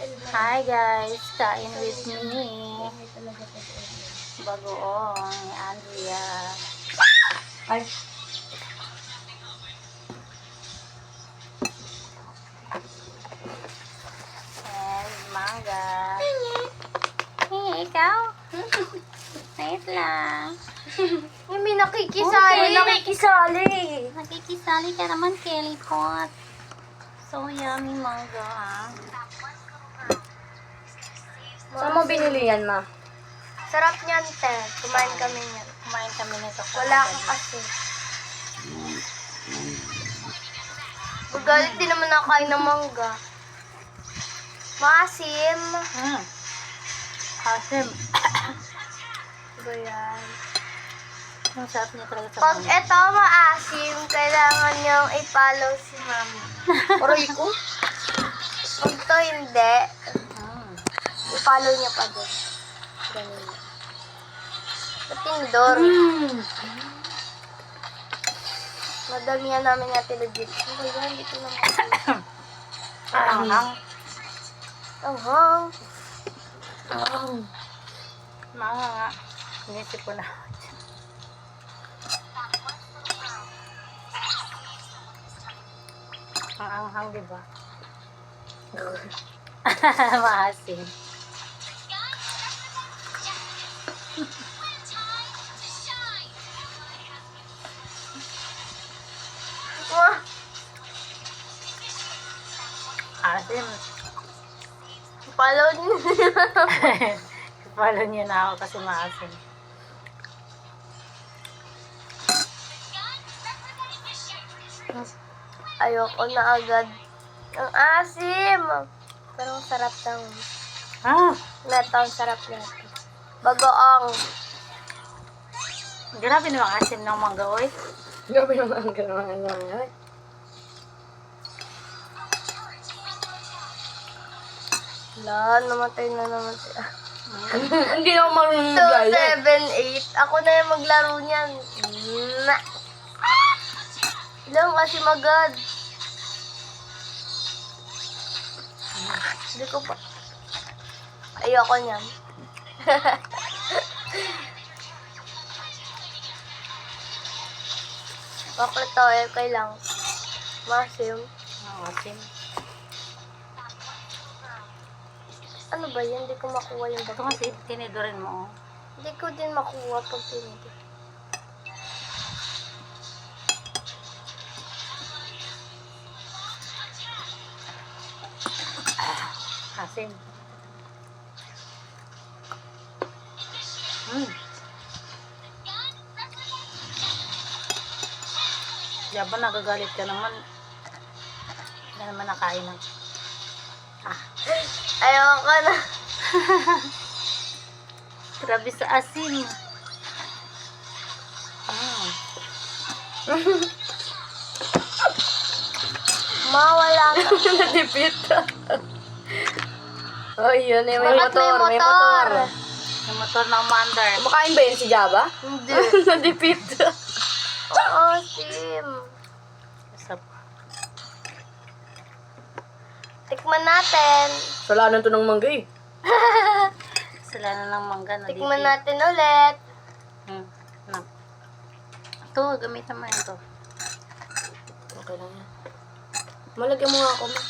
Hi guys, kain with me. Bagoong ni Andrea. Ay. And manga. Hey, ikaw? Wait lang. May nakikisali. Nakikisali ka naman, Kelly Pot. So yummy manga, ah. Saan mo binili yan, ma? Sarap niyan, te. Kumain kami niyan. Kumain kami nito. Wala ka kasi. Magalit din naman nakain ng mangga. Maasim. Asim. Ba yan? Ang sarap niya talaga sa Pag manga. ito maasim, kailangan niyong i-follow si mama. Aray ko. Pag to hindi, i-follow niya pa din. Ganun. Patindor. Madamihan namin nga legit. Ano ba yan? Dito naman. Anghang. Anghang. Manga nga. Inisip ko na. Ang anghang, diba? Maasim. Wah! Asim. Follow niyo. Follow niyo na ako kasi maasim. Ayoko na agad. Ang asim! Pero ang sarap ng neto. Ang sarap neto. Bagoong. Grabe naman asim ng mangga, oy. Grabe naman ang gano'n lang. Wala, namatay na naman siya. Hindi ako marunong 2, mag-galit. 7, 8. Ako na yung maglaro niyan. Ilang kasi magad. Hindi ko pa. Ayoko niyan. Bakit to eh? Kailang. Masim. Asim. Ano ba yan? Hindi ko makuha yung Ito bago. kasi tinidorin mo, oh. Hindi ko din makuha pag tinito. Asim. Diba nagagalit ka naman. Hindi naman nakain ng... Ayoko na. Grabe sa asim. Mawala ka. Nadipit. Oh, yun. May Bakit motor. may May motor? motor. Yung motor ng mandar. Kumakain ba yun si Java? Hindi. Nadipit. Oo, Sim. Isa pa. Tikman natin. Salanan to ng mangga eh. Sila na ng mangga na Tikman natin ulit. Na. Ito, gamitan mo ito. Okay lang yan. Malagyan mo nga ako, ma.